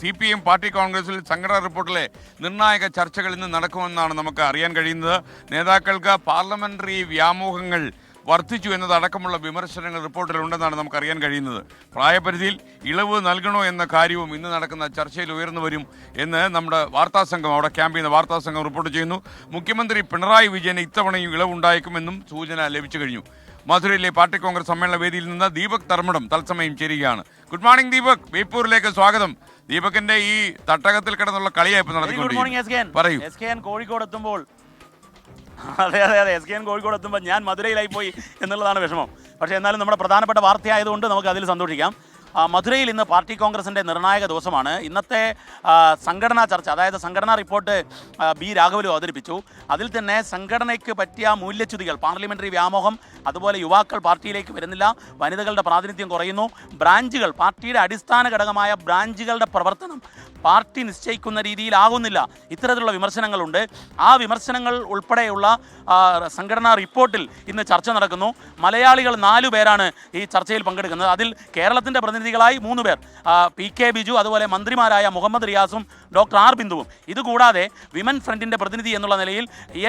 CPM party കോൺഗ്രസിൽ സംഘടനാ റിപ്പോർട്ടിലെ നിർണായക ചർച്ചകൾ ഇന്ന് നടക്കുമെന്നാണ് നമുക്ക് അറിയാൻ കഴിയുന്നത്. നേതാക്കൾക്ക് പാർലമെന്ററി വ്യാമോഹങ്ങൾ വർദ്ധിച്ചു എന്നതടക്കമുള്ള വിമർശനങ്ങൾ റിപ്പോർട്ടിലുണ്ടെന്നാണ് നമുക്ക് അറിയാൻ കഴിയുന്നത്. പ്രായപരിധിയിൽ ഇളവ് നൽകണോ എന്ന കാര്യവും ഇന്ന് നടക്കുന്ന ചർച്ചയിൽ ഉയർന്നു വരും എന്ന് നമ്മുടെ വാർത്താസംഘം, അവിടെ ക്യാമ്പ് ചെയ്യുന്ന വാർത്താസംഘം റിപ്പോർട്ട് ചെയ്യുന്നു. മുഖ്യമന്ത്രി പിണറായി വിജയന് ഇത്തവണയും ഇളവുണ്ടായേക്കുമെന്നും സൂചന ലഭിച്ചു കഴിഞ്ഞു. മധുരയിലെ പാർട്ടി കോൺഗ്രസ് സമ്മേളന വേദിയിൽ നിന്ന് ദീപക് തർമ്മടം തത്സമയം ചേരുകയാണ്. ഗുഡ് മോർണിംഗ് ദീപക്, ബേപ്പൂരിലേക്ക് സ്വാഗതം. ദീപകിന്റെ ഈ തട്ടകത്തിൽ കിടന്നുള്ള കളിയായി നടത്തിക്കൊണ്ടിരിക്കുന്നു. കോഴിക്കോട് എത്തുമ്പോൾ അതെ എസ് കെ എൻ കോഴിക്കോട് എത്തുമ്പോൾ ഞാൻ മധുരയിലായി പോയി എന്നുള്ളതാണ് വിഷമം. പക്ഷേ എന്നാലും നമ്മുടെ പ്രധാനപ്പെട്ട വാർത്തയായതുകൊണ്ട് നമുക്ക് അതിൽ സന്തോഷിക്കാം. മധുരയിൽ ഇന്ന് പാർട്ടി കോൺഗ്രസിൻ്റെ നിർണായക ദിവസമാണ്. ഇന്നത്തെ സംഘടനാ ചർച്ച, അതായത് സംഘടനാ റിപ്പോർട്ട് ബി രാഘവലു അവതരിപ്പിച്ചു. അതിൽ തന്നെ സംഘടനയ്ക്ക് പറ്റിയ മൂല്യച്യുതികൾ, പാർലമെൻ്ററി വ്യാമോഹം, അതുപോലെ യുവാക്കൾ പാർട്ടിയിലേക്ക് വരുന്നില്ല, വനിതകളുടെ പ്രാതിനിധ്യം കുറയുന്നു, ബ്രാഞ്ചുകൾ, പാർട്ടിയുടെ അടിസ്ഥാന ഘടകമായ ബ്രാഞ്ചുകളുടെ പ്രവർത്തനം പാർട്ടി നിശ്ചയിക്കുന്ന രീതിയിലാകുന്നില്ല, ഇത്തരത്തിലുള്ള വിമർശനങ്ങളുണ്ട്. ആ വിമർശനങ്ങൾ ഉൾപ്പെടെയുള്ള സംഘടനാ റിപ്പോർട്ടിൽ ഇന്ന് ചർച്ച നടക്കുന്നു. മലയാളികൾ 4 പേരാണ് ഈ ചർച്ചയിൽ പങ്കെടുക്കുന്നത്. അതിൽ കേരളത്തിൻ്റെ പ്രതിനിധികളായി 3 പേർ, PK ബിജു, അതുപോലെ മന്ത്രിമാരായ മുഹമ്മദ് റിയാസും ഡോക്ടർ ആർ ബിന്ദുവും. ഇതുകൂടാതെ വിമൻ ഫ്രണ്ടിൻ്റെ പ്രതിനിധി എന്നുള്ള നിലയിൽ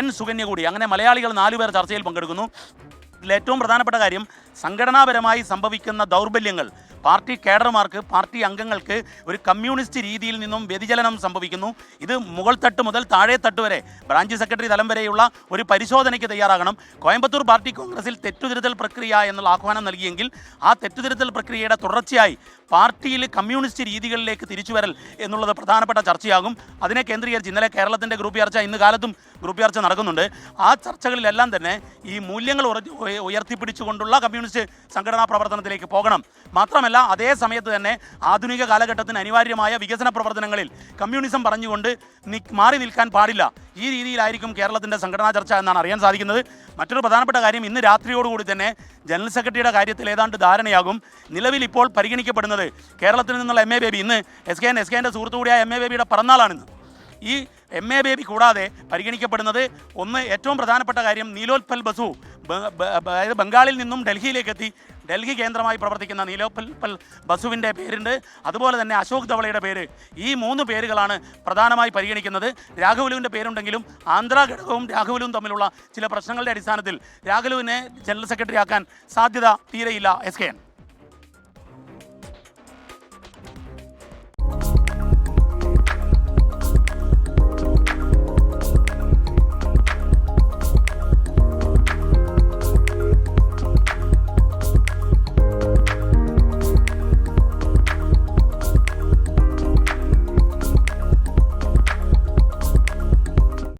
N സുകന്യ കൂടി. അങ്ങനെ മലയാളികൾ 4 പേർ ചർച്ചയിൽ പങ്കെടുക്കുന്നു. ഇതിലേറ്റവും പ്രധാനപ്പെട്ട കാര്യം, സംഘടനാപരമായി സംഭവിക്കുന്ന ദൗർബല്യങ്ങൾ, പാർട്ടി കേഡർമാർക്ക്, പാർട്ടി അംഗങ്ങൾക്ക് ഒരു കമ്മ്യൂണിസ്റ്റ് രീതിയിൽ നിന്നും വ്യതിചലനം സംഭവിക്കുന്നു. ഇത് മുകൾ തട്ട് മുതൽ താഴെ തട്ട് വരെ, ബ്രാഞ്ച് സെക്രട്ടറി തലം വരെയുള്ള ഒരു പരിശോധനയ്ക്ക് തയ്യാറാകണം. കോയമ്പത്തൂർ പാർട്ടി കോൺഗ്രസിൽ തെറ്റുതിരുത്തൽ പ്രക്രിയ എന്നുള്ള ആഹ്വാനം നൽകിയെങ്കിൽ ആ തെറ്റുതിരുത്തൽ പ്രക്രിയയുടെ തുടർച്ചയായി പാർട്ടിയിൽ കമ്മ്യൂണിസ്റ്റ് രീതികളിലേക്ക് തിരിച്ചുവരൽ എന്നുള്ളത് പ്രധാനപ്പെട്ട ചർച്ചയാകും. അതിനെ കേന്ദ്രീകരിച്ച് ഇന്നലെ കേരളത്തിൻ്റെ ഗ്രൂപ്പ് ചർച്ച, ഇന്ന് കാലത്തും ഗ്രൂപ്പ് ചർച്ച നടക്കുന്നുണ്ട്. ആ ചർച്ചകളിലെല്ലാം തന്നെ ഈ മൂല്യങ്ങൾ ഉയർത്തിപ്പിടിച്ചുകൊണ്ടുള്ള കമ്മ്യൂണിസ്റ്റ് സംഘടനാ പ്രവർത്തനത്തിലേക്ക് പോകണം. മാത്രമല്ല, അതേ സമയത്ത് തന്നെ ആധുനിക കാലഘട്ടത്തിന് അനിവാര്യമായ വികസന പ്രവർത്തനങ്ങളിൽ കമ്മ്യൂണിസം പറഞ്ഞുകൊണ്ട് മാറി നിൽക്കാൻ പാടില്ല. ഈ രീതിയിലായിരിക്കും കേരളത്തിൻ്റെ സംഘടനാ ചർച്ച എന്നാണ് അറിയാൻ സാധിക്കുന്നത്. മറ്റൊരു പ്രധാനപ്പെട്ട കാര്യം, ഇന്ന് രാത്രിയോടുകൂടി തന്നെ ജനറൽ സെക്രട്ടറിയുടെ കാര്യത്തിൽ ഏതാണ്ട് ധാരണയാകും. നിലവിൽ ഇപ്പോൾ പരിഗണിക്കപ്പെടുന്നത് കേരളത്തിൽ നിന്നുള്ള MA ബേബി, ഇന്ന് എസ് കെൻ്റെ സുഹൃത്തു കൂടിയായ MA ബേബിയുടെ പിറന്നാളാണിന്ന്. ഈ MA ബേബി കൂടാതെ പരിഗണിക്കപ്പെടുന്നത്, ഒന്ന് ഏറ്റവും പ്രധാനപ്പെട്ട കാര്യം, നീലോത്പൽ ബസു, അതായത് ബംഗാളിൽ നിന്നും ഡൽഹിയിലേക്ക് എത്തി ഡൽഹി കേന്ദ്രമായി പ്രവർത്തിക്കുന്ന നീലോത്പൽ ബസുവിൻ്റെ പേരുണ്ട്. അതുപോലെ തന്നെ അശോക് ധവളയുടെ പേര്. ഈ 3 പേരുകളാണ് പ്രധാനമായി പരിഗണിക്കുന്നത്. രാഘവലുവിൻ്റെ പേരുണ്ടെങ്കിലും ആന്ധ്ര ഘടകവും രാഘവലുവും തമ്മിലുള്ള ചില പ്രശ്നങ്ങളുടെ അടിസ്ഥാനത്തിൽ രാഘവലുവിനെ ജനറൽ സെക്രട്ടറി ആക്കാൻ സാധ്യത തീരെയില്ല SKN.